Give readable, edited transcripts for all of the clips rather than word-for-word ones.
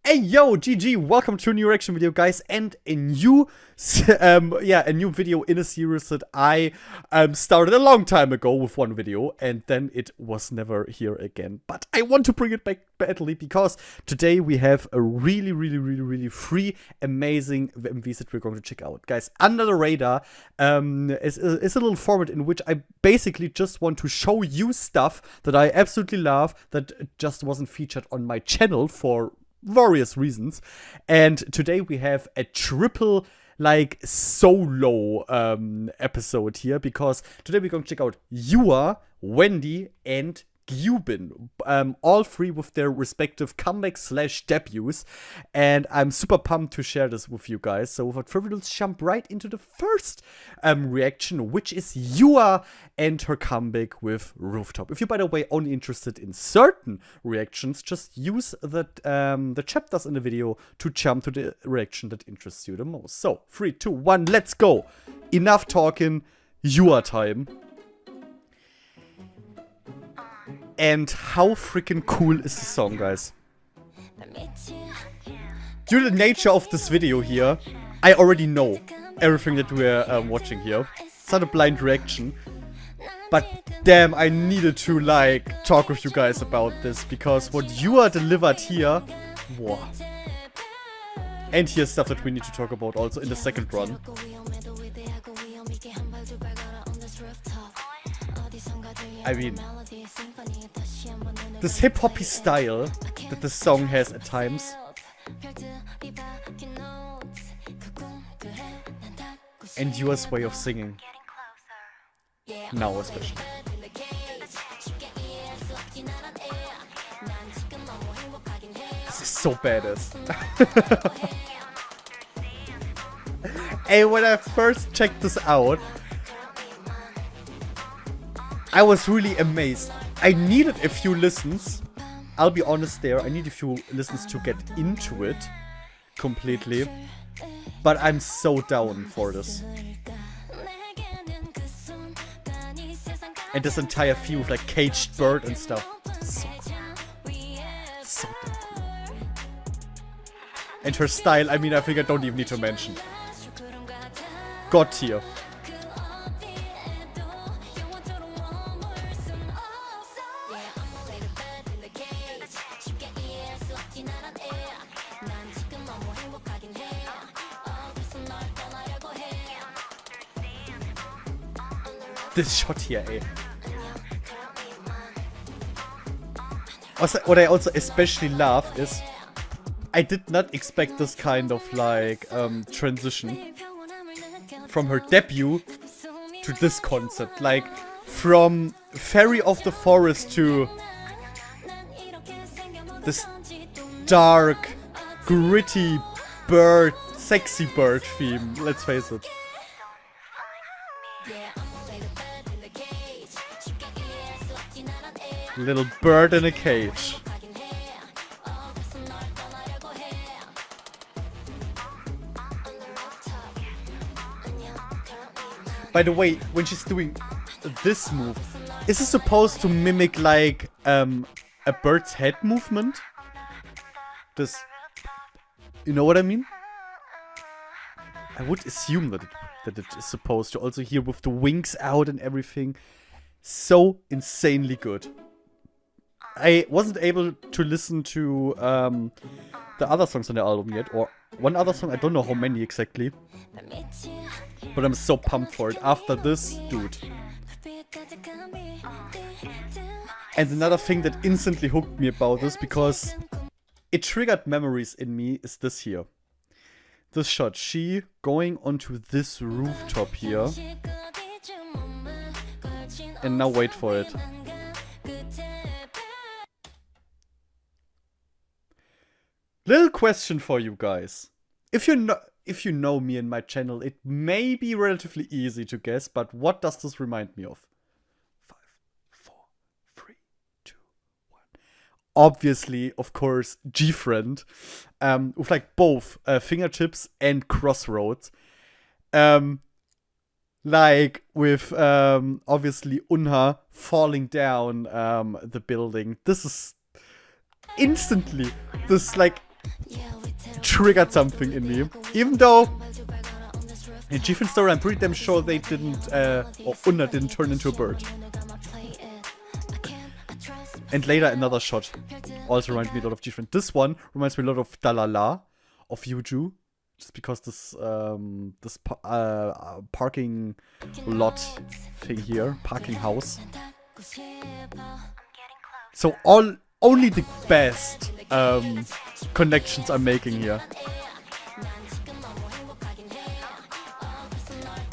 Hey yo, GG, welcome to a new reaction video, guys, and a new video in a series that I started a long time ago with one video, and then it was never here again. But I want to bring it back badly because today we have a really free, amazing MVs that we're going to check out, guys. Under the Radar is a little format in which I basically just want to show you stuff that I absolutely love that just wasn't featured on my channel for various reasons. And today we have a triple solo episode here, because today we're going to check out YooA, Wendy, and GYUBIN, all three with their respective comeback/debuts, and I'm super pumped to share this with you guys. So without further ado, let's jump right into the first reaction, which is YooA and her comeback with Rooftop. If you're, by the way, only interested in certain reactions, just use the chapters in the video to jump to the reaction that interests you the most. So 3, 2, 1, let's go. Enough talking, YooA time. And how freaking cool is the song, guys? Due to the nature of this video here, I already know everything that we're watching here. It's not a blind reaction. But damn, I needed to talk with you guys about this, because what YooA delivered here, wow. And here's stuff that we need to talk about also in the second run. I mean, this hip-hoppy style that the song has at times. And YooA's way of singing. Now especially. This is so badass. And when I first checked this out, I was really amazed. I needed a few listens. I'll be honest there. I need a few listens to get into it completely. But I'm so down for this. And this entire feel with caged bird and stuff. So cool. So damn cool. And her style, I mean, I think I don't even need to mention. God tier. This shot here, eh? Also, what I also especially love is I did not expect this kind of transition from her debut to this concept. From Fairy of the Forest to this dark, gritty bird, sexy bird theme, let's face it. Little bird in a cage. By the way, when she's doing this move, is it supposed to mimic a bird's head movement? This, you know what I mean? I would assume that it is supposed to also here with the wings out and everything. So insanely good. I wasn't able to listen to the other songs on the album yet, or one other song, I don't know how many exactly. But I'm so pumped for it after this, dude. And another thing that instantly hooked me about this, because it triggered memories in me, is this here. This shot, she going onto this rooftop here. And now wait for it. Little question for you guys. If you know me and my channel, it may be relatively easy to guess, but what does this remind me of? 5, 4, 3, 2, 1. Obviously, of course, G-Friend. With both fingertips and crossroads. With obviously Unha falling down the building. This is instantly this triggered something in me. Even though in GYUBIN story, I'm pretty damn sure they didn't, or Unna didn't turn into a bird. And later another shot also reminds me a lot of GYUBIN. This one reminds me a lot of Dalala of Yuju, just because this parking lot thing here, parking house. So only the best connections I'm making here.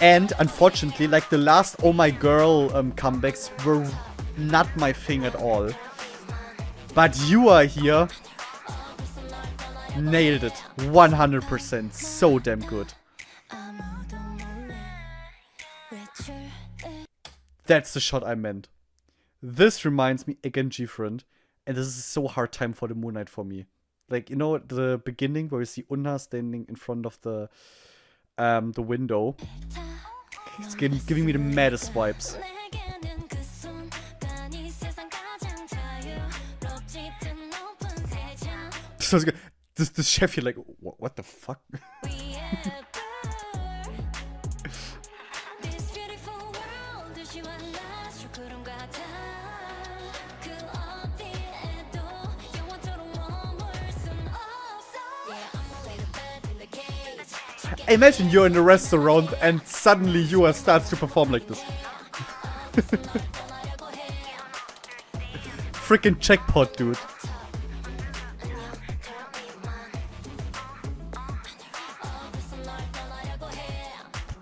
And unfortunately, like the last Oh My Girl comebacks were not my thing at all. But YooA here nailed it 100%. So damn good. That's the shot I meant. This reminds me again GYUBIN, and this is so hard time for the Moonlight for me. Like, you know, the beginning where you see Unna standing in front of the window. It's giving me the maddest vibes. So this chef here, like, what the fuck? Imagine you're in a restaurant and suddenly YooA starts to perform like this. Freaking jackpot, dude.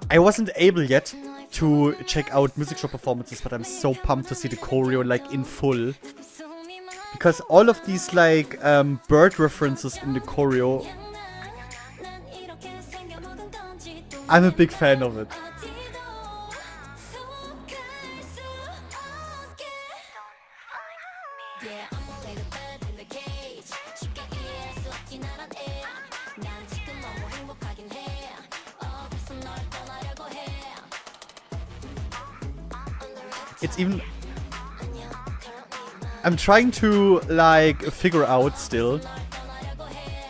I wasn't able yet to check out music show performances, but I'm so pumped to see the choreo like in full. Because all of these like bird references in the choreo, I'm a big fan of it. It's even... I'm trying to like figure out still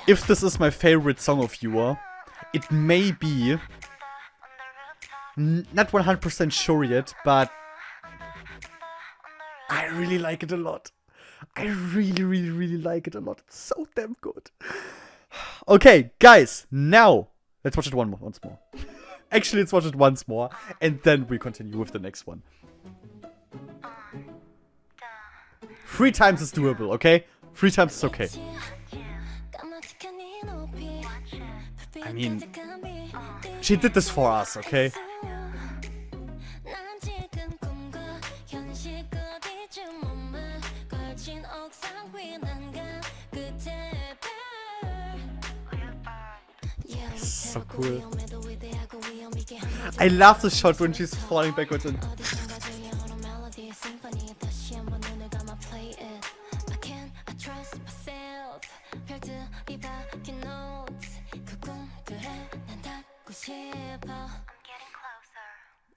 if this is my favorite song of YooA. It may be. Not 100% sure yet, but I really like it a lot. I really like it a lot. It's so damn good. Okay, guys, now let's watch it once more. Actually, let's watch it once more, and then we continue with the next one. 3 times is doable, okay? 3 times is okay. I mean, she did this for us, okay? So cool. I love the shot when she's falling backwards and...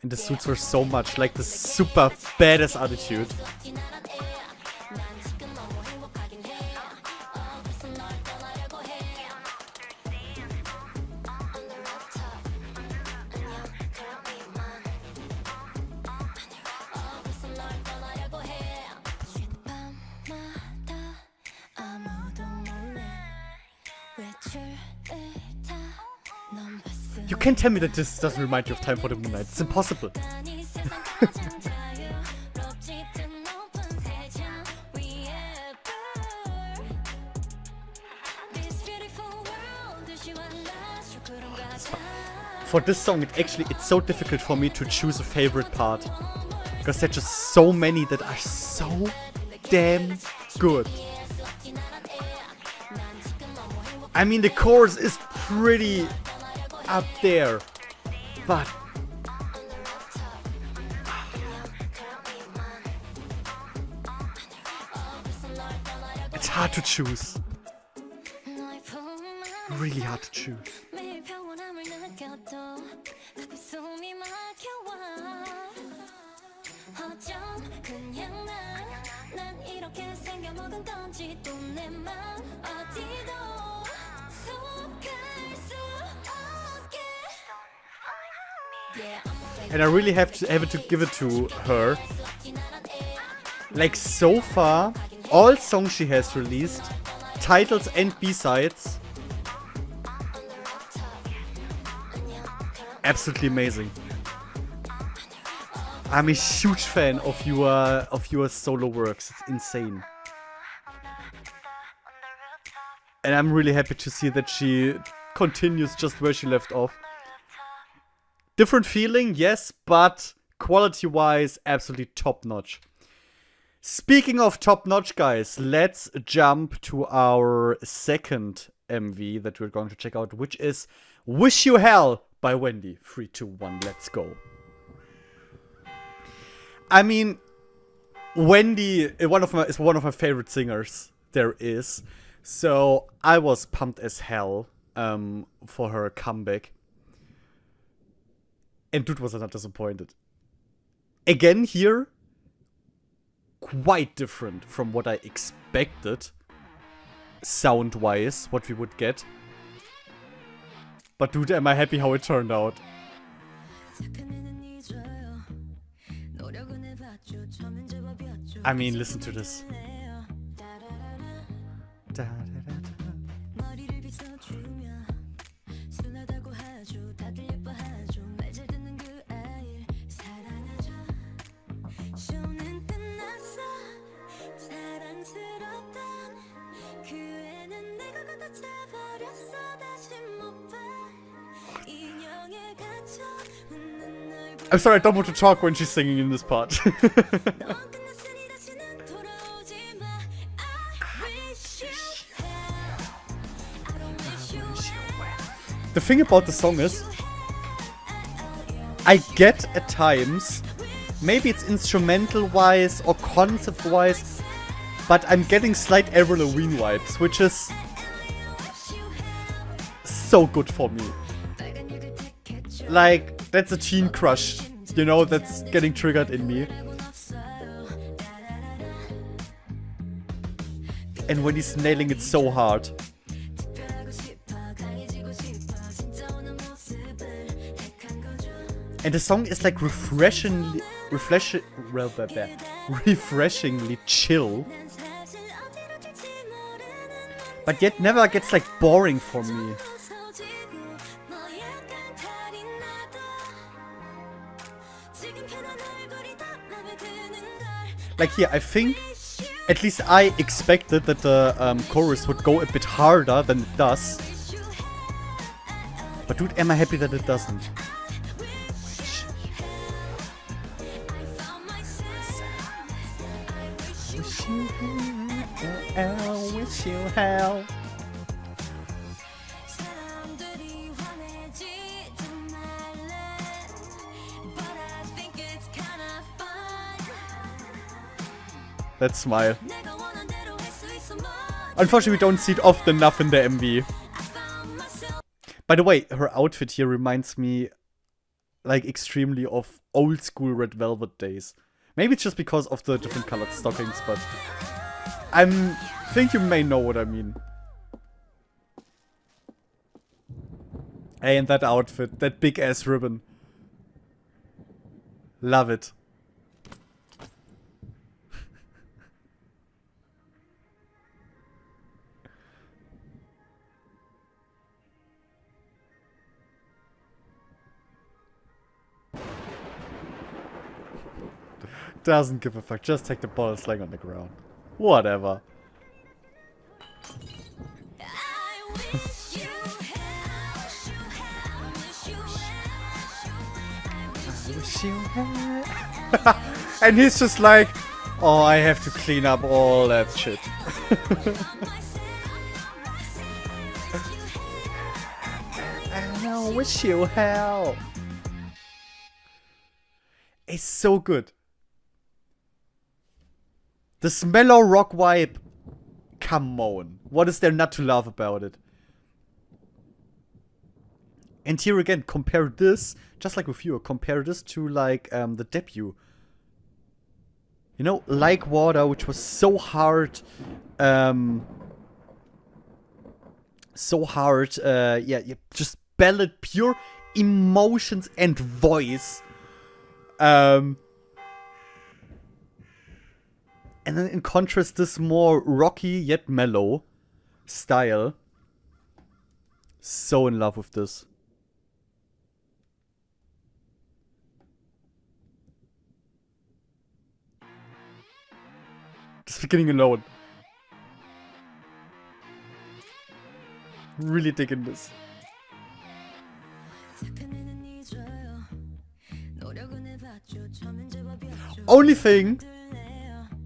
And the suits were so much like the super badass attitude. You can't tell me that this doesn't remind you of Time for the Moonlight. It's impossible. For this song, it's so difficult for me to choose a favorite part. Because there are just so many that are so damn good. I mean, the chorus is pretty up there, but it's hard to choose. Really hard to choose. And I really have to give it to her. Like, so far, all songs she has released, titles and B-sides, absolutely amazing. I'm a huge fan of your solo works. It's insane. And I'm really happy to see that she continues just where she left off. Different feeling, yes, but quality-wise, absolutely top-notch. Speaking of top-notch, guys, let's jump to our second MV that we're going to check out, which is Wish You Hell by Wendy. 3, 2, 1, let's go. I mean, Wendy is one of my favorite singers there is. So I was pumped as hell for her comeback. And dude was not disappointed. Again here, quite different from what I expected. Sound-wise, what we would get. But dude, am I happy how it turned out. I mean, listen to this. I'm sorry, I don't want to talk when she's singing in this part. The thing about the song is, I get at times, maybe it's instrumental-wise or concept-wise, but I'm getting slight Avril Lavigne vibes, which is so good for me. Like, that's a teen crush, you know, that's getting triggered in me. And when he's nailing it so hard. And the song is like refreshingly chill. But yet never gets like boring for me. Like here, I think, at least I expected that the chorus would go a bit harder than it does. But dude, am I happy that it doesn't. Wish you hell. That smile. Unfortunately, we don't see it often enough in the MV. By the way, her outfit here reminds me, like, extremely of old school Red Velvet days. Maybe it's just because of the different colored stockings, but I think you may know what I mean. Hey, and that outfit, that big ass ribbon. Love it. Doesn't give a fuck, just take the ball and slang on the ground. Whatever. And he's just like, oh, I have to clean up all that shit. I wish you hell. It's so good. This mellow rock vibe. Come on. What is there not to love about it? And here again, compare this, just like with YooA, compare this to like the debut. You know, Like Water, which was so hard. Yeah, just ballad, pure emotions and voice. And then in contrast, this more rocky yet mellow style. So in love with this. This beginning alone. Really digging this. Only thing,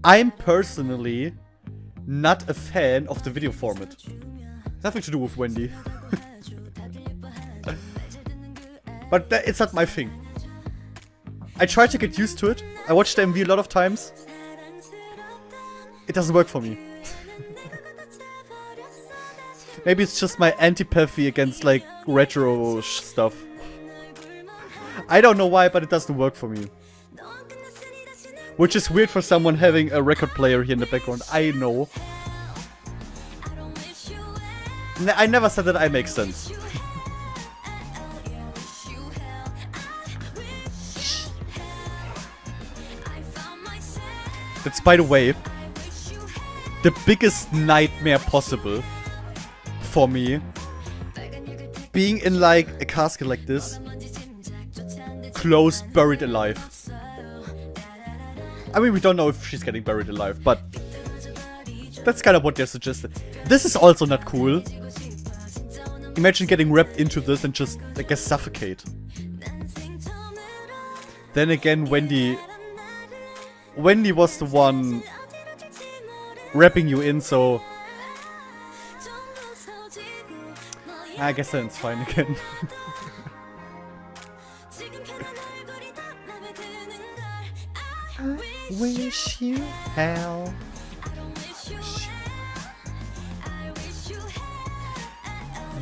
I'm personally not a fan of the video format. Nothing to do with Wendy. But it's not my thing. I try to get used to it. I watched the MV a lot of times. It doesn't work for me. Maybe it's just my antipathy against like retro stuff. I don't know why, but it doesn't work for me. Which is weird for someone having a record player here in the background. I know. I never said that I make sense. That's, by the way, the biggest nightmare possible for me. Being in like a casket like this. Closed, buried alive. I mean, we don't know if she's getting buried alive, but that's kind of what they're suggesting. This is also not cool. Imagine getting wrapped into this and just, I guess, suffocate. Then again, Wendy was the one wrapping you in, so I guess then it's fine again. I wish you hell.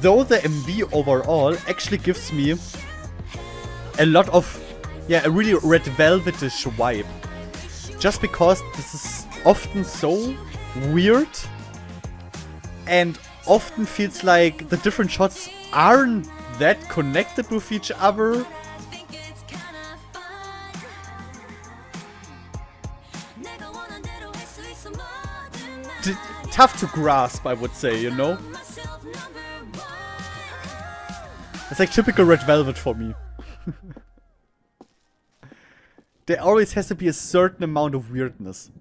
Though the MV overall actually gives me a lot of, yeah, a really Red Velvetish vibe. Just because this is often so weird and often feels like the different shots aren't that connected with each other. Tough to grasp, I would say, you know? It's like typical Red Velvet for me. There always has to be a certain amount of weirdness.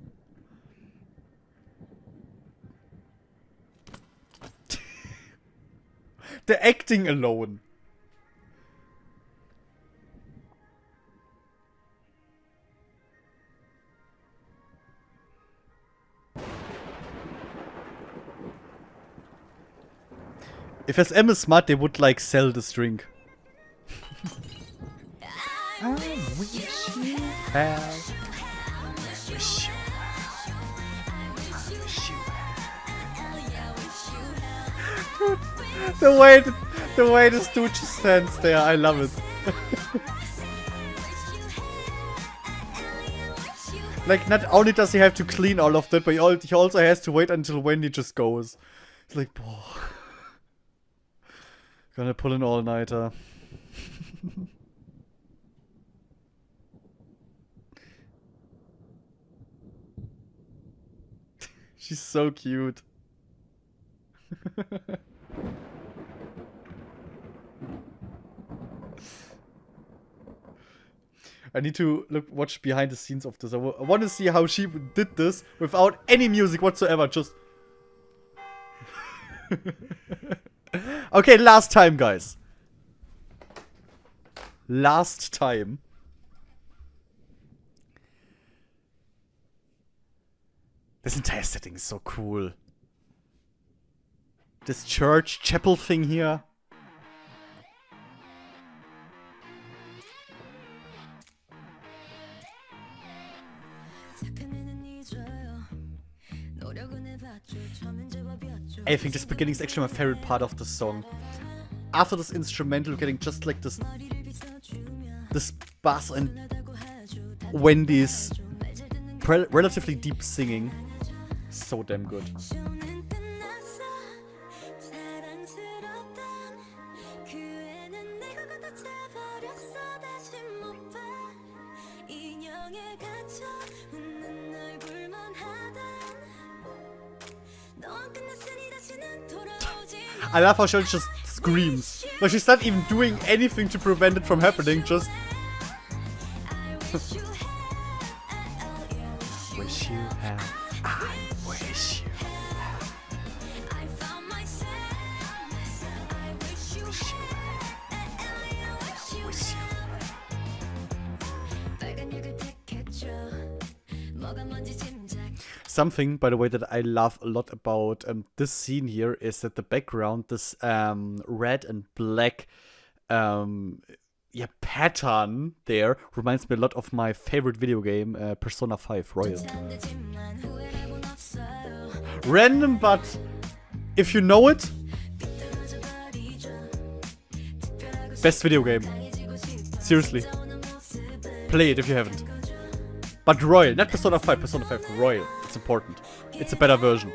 The acting alone. If SM is smart, they would like sell this drink. I wish you had. I wish you had. I wish you had. Dude, the way this dude just stands there, I love it. Like, not only does he have to clean all of that, but he also has to wait until Wendy just goes. It's like, boah. Gonna pull an all-nighter. She's so cute. I need to watch behind the scenes of this. I want to see how she did this without any music whatsoever. Just... Okay, last time, guys. Last time. This entire setting is so cool. This church, chapel thing here. I think this beginning is actually my favorite part of the song. After this instrumental, getting just like this bass and Wendy's relatively deep singing. So damn good. I love how she just screams. But she's not even doing anything to prevent it from happening, just... Wish you had. I wish you had. Wish you Something, by the way, that I love a lot about this scene here is that the background, this red and black pattern there reminds me a lot of my favorite video game, Persona 5 Royal. Random, but if you know it, best video game. Seriously. Play it if you haven't. But Royal, not Persona 5, Persona 5 Royal. It's important. It's a better version.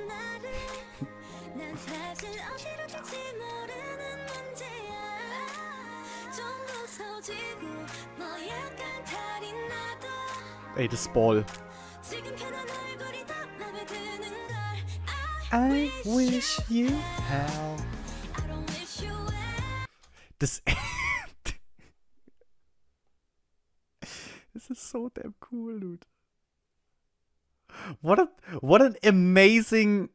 Hey, this ball. I wish you had. This. This is so damn cool, dude. What an amazing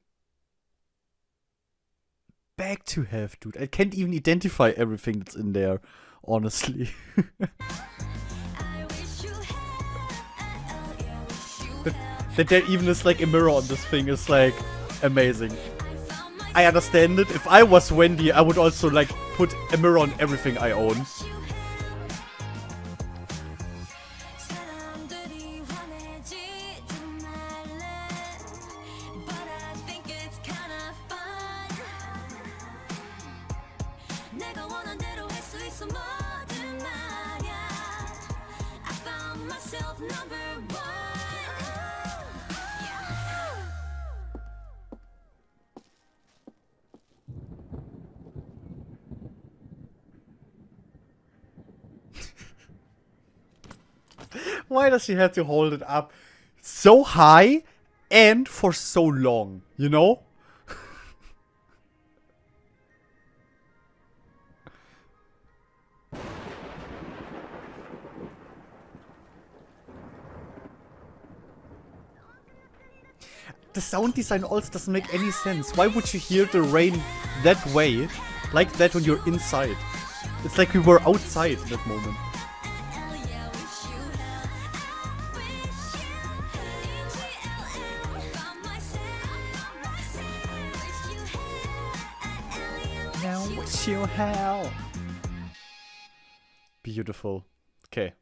bag to have, dude. I can't even identify everything that's in there, honestly. That there even is like a mirror on this thing is like amazing. I understand it. If I was Wendy, I would also like put a mirror on everything I own. Why does she have to hold it up so high and for so long, you know? The sound design also doesn't make any sense. Why would you hear the rain that way, like that when you're inside? It's like we were outside in that moment. Now wish you hell. Beautiful. Okay.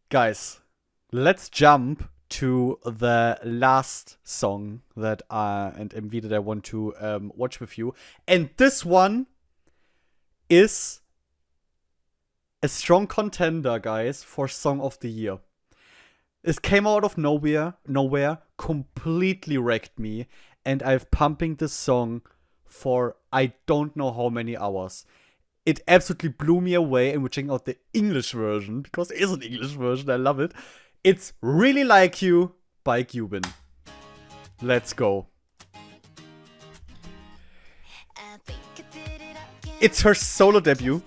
Guys, let's jump to the last song that and MV that I want to watch with you. And this one is a strong contender, guys, for Song of the Year. It came out of nowhere, completely wrecked me, and I've pumping this song for I don't know how many hours. It absolutely blew me away, and we're checking out the English version, because it is an English version, I love it. It's Really Like You by GYUBIN. Let's go. It's her solo debut.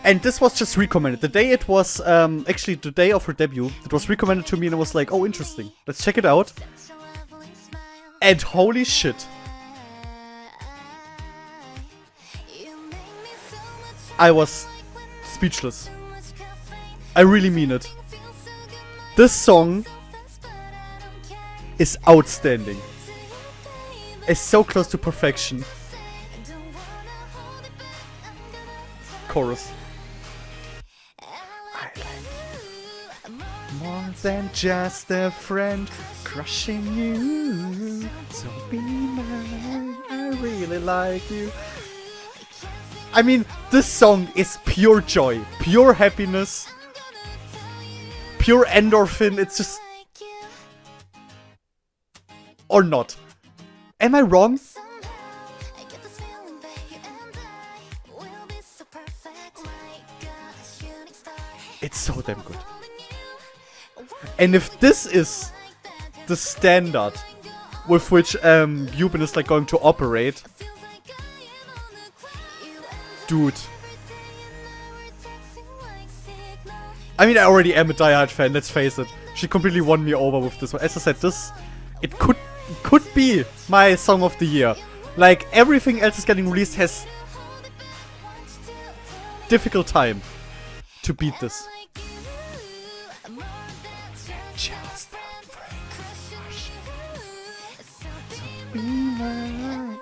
And this was just recommended. The day it was, actually the day of her debut, it was recommended to me and I was like, oh, interesting. Let's check it out. And holy shit. I was speechless. I really mean it. This song is outstanding. It's so close to perfection. Chorus. I like more than just a friend crushing you. So be mine. I really like you. I mean, this song is pure joy, pure happiness, pure endorphin. It's just... Or not. Am I wrong? It's so damn good. And if this is the standard with which GYUBIN is like going to operate, dude. I mean, I already am a diehard fan, let's face it. She completely won me over with this one. As I said, it could be my song of the year. Like, everything else is getting released has difficult time to beat this.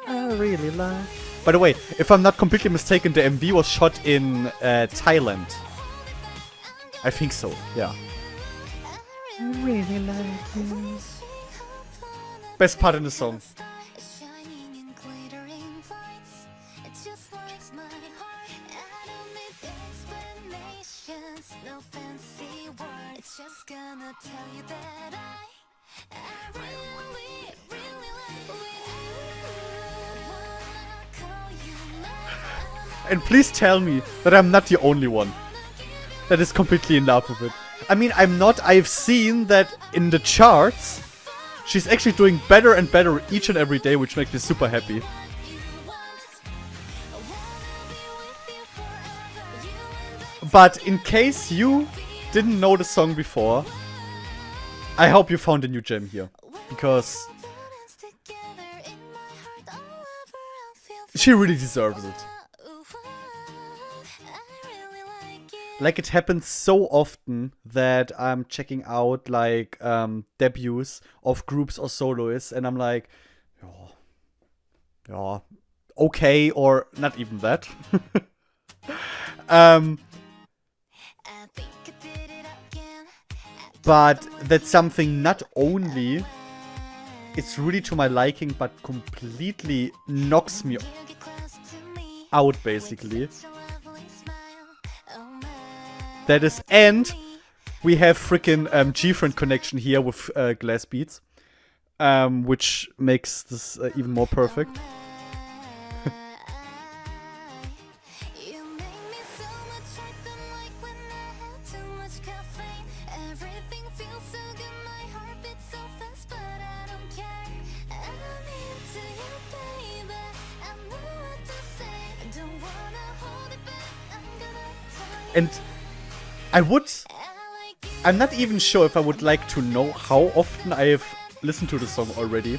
I really like. By the way, if I'm not completely mistaken, the MV was shot in Thailand. I think so, yeah. I really like you. Best part in the song. And please tell me that I'm not the only one that is completely in love with it. I mean, I'm not. I've seen that in the charts, she's actually doing better and better each and every day, which makes me super happy. But in case you didn't know the song before, I hope you found a new gem here. Because she really deserves it. Like, it happens so often that I'm checking out, like, debuts of groups or soloists, and I'm like, yeah, okay, or not even that. But that's something not only it's really to my liking, but completely knocks me out, basically. That is, and we have freaking G-Friend connection here with Glass Beats, which makes this even more perfect. And I'm not even sure if I would like to know how often I have listened to the song already.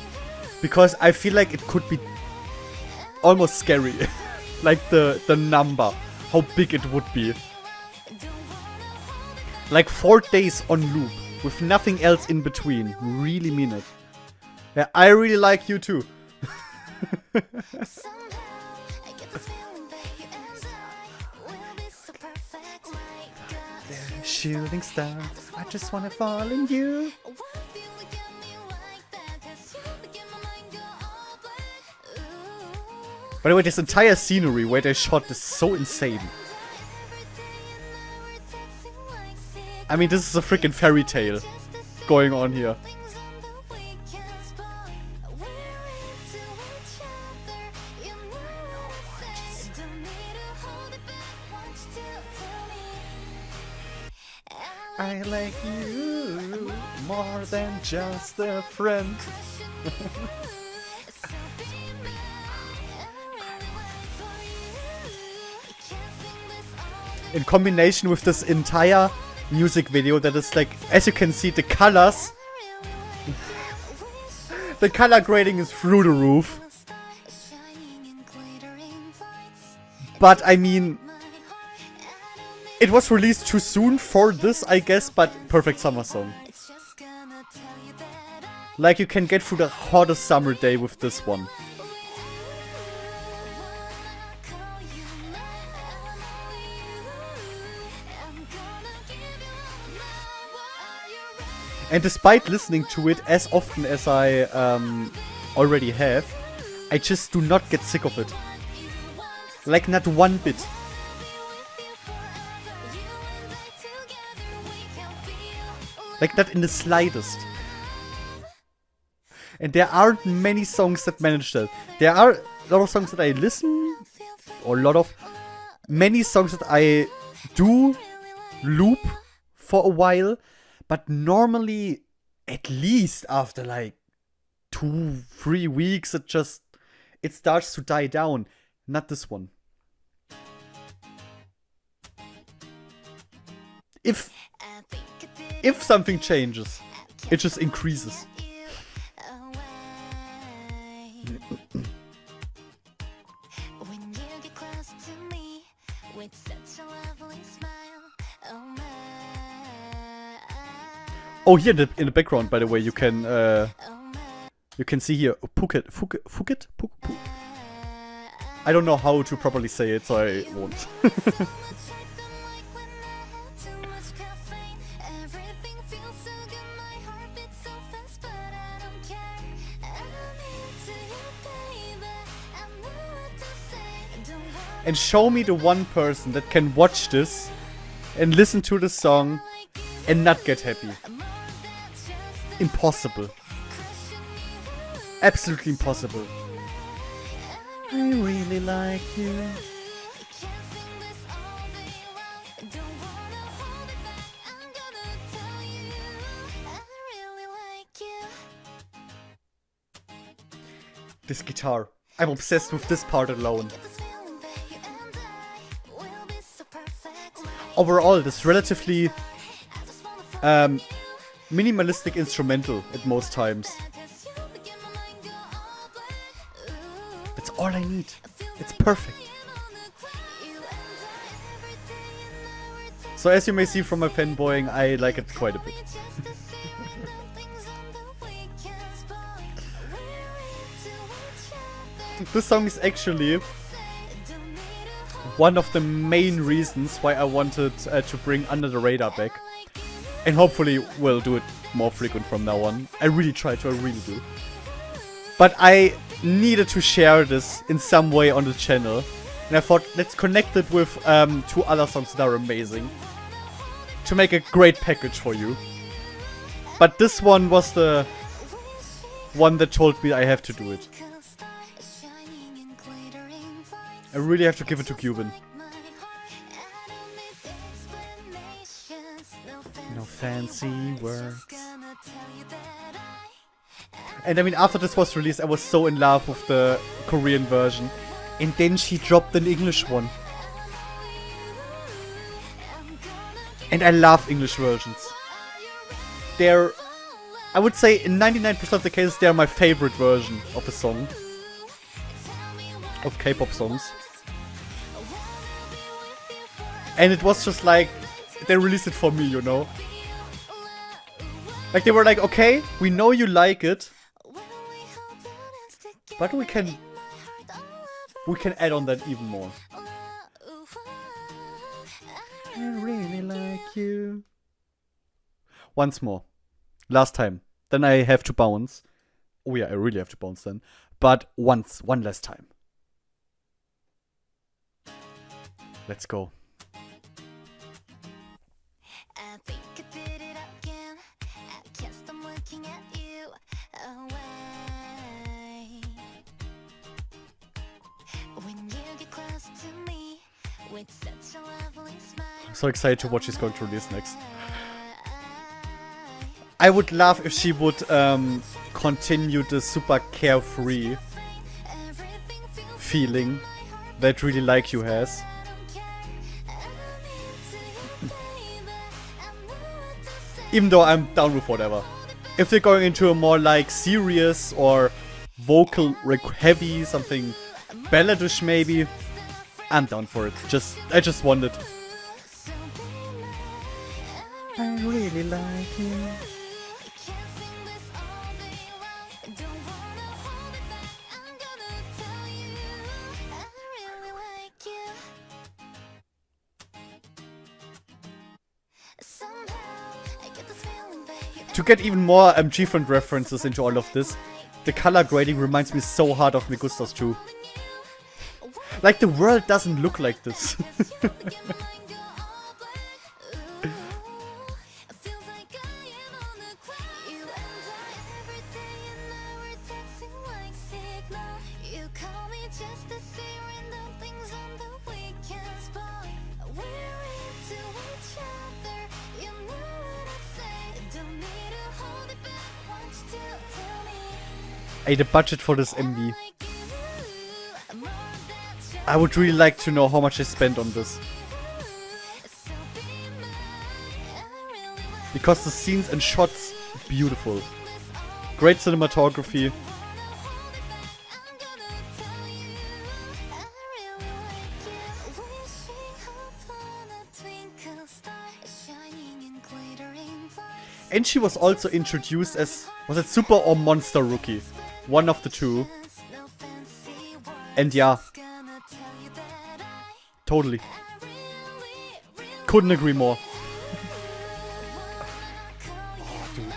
Because I feel like it could be almost scary. Like the number, how big it would be. Like 4 days on loop, with nothing else in between. Really mean it. Yeah, I really like you too. Shooting star, I just wanna fall in you. By the way, this entire scenery where they shot is so insane. I mean, this is a freaking fairy tale going on here. I like you more than just a friend. In combination with this entire music video that is like, as you can see, the colors, the color grading is through the roof. But I mean, it was released too soon for this, I guess, but perfect summer song. Like, you can get through the hottest summer day with this one. And despite listening to it as often as I already have, I just do not get sick of it. Like, not one bit. Like, not in the slightest. And there aren't many songs that manage that. There are a lot of songs that I listen, or many songs that I do loop for a while, but normally at least after like 2-3 weeks it starts to die down. Not this one. If something changes, it just increases. Oh, here in the background, by the way, you can see here Phuket. I don't know how to properly say it, so I won't. And show me the one person that can watch this and listen to the song and not get happy. Impossible. Absolutely impossible. I really like you. This guitar. I'm obsessed with this part alone. Overall, this relatively minimalistic instrumental at most times. That's all I need. It's perfect. So as you may see from my fanboying, I like it quite a bit. This song is actually one of the main reasons why I wanted to bring Under the Radar back. And hopefully we'll do it more frequent from now on. I really try to, I really do. But I needed to share this in some way on the channel. And I thought, let's connect it with 2 other songs that are amazing. To make a great package for you. But this one was the one that told me I have to do it. I really have to give it to GYUBIN. No fancy words. And I mean, after this was released, I was so in love with the Korean version. And then she dropped an English one. And I love English versions. They're, I would say in 99% of the cases, they're my favorite version of a song. Of K-pop songs. And it was just like, they released it for me, you know? Like they were like, okay, we know you like it, but we can add on that even more. I really like you. Once more. Last time. Then I have to bounce. Oh yeah, I really have to bounce then. But one last time. Let's go. I think I did it again. I can't stop looking at you away. When you get close to me with such a lovely smile. I'm so excited to what she's going to release next. I would love if she would continue the super carefree feeling that Really Like You has. Even though I'm down with whatever. If they're going into a more like serious or vocal heavy, something balladish maybe, I'm down for it. I just want it. I really like you. To get even more G-Friend references into all of this, the color grading reminds me so hard of Me Gustas too. Like the world doesn't look like this. Hey, the budget for this MV. I would really like to know how much they spent on this. Because the scenes and shots, beautiful. Great cinematography. And she was also introduced as, was it Super or Monster Rookie? One of the two. And yeah. Totally. Couldn't agree more. Oh, dude.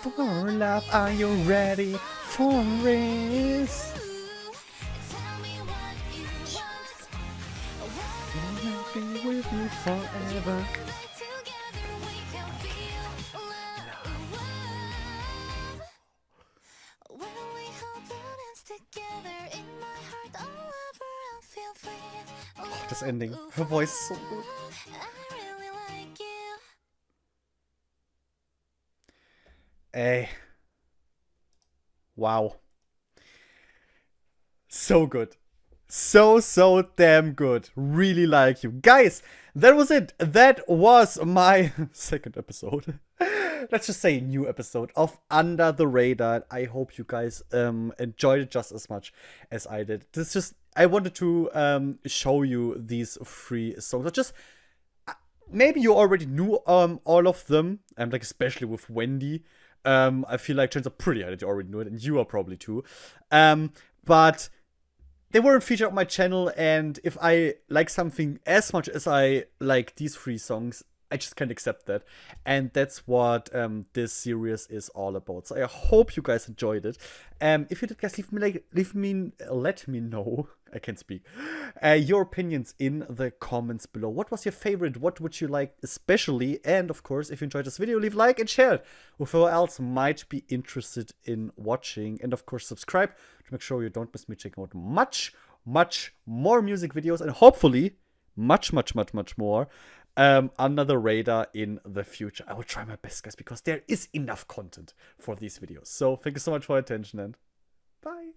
For love, are you ready for this? Be with me forever. Oh, this ending. Her voice is so good. Ey. Wow. So good. So damn good. Really like you. Guys, that was it. That was my second episode. Let's just say new episode of Under the Radar. I hope you guys enjoyed it just as much as I did. This just, I wanted to show you these 3 songs. Just maybe you already knew all of them, like especially with Wendy. I feel like chances are pretty high that you already knew it, and you are probably too. But they weren't featured on my channel, and if I like something as much as I like these 3 songs, I just can't accept that. And that's what this series is all about. So I hope you guys enjoyed it. If you did, guys, let me know. I can't speak. Your opinions in the comments below. What was your favorite? What would you like especially? And of course, if you enjoyed this video, leave a like and share it with whoever else might be interested in watching. And of course, subscribe to make sure you don't miss me checking out much more music videos, and hopefully much more Under the Radar in the future. I will try my best, guys, because there is enough content for these videos. So thank you so much for your attention, and bye.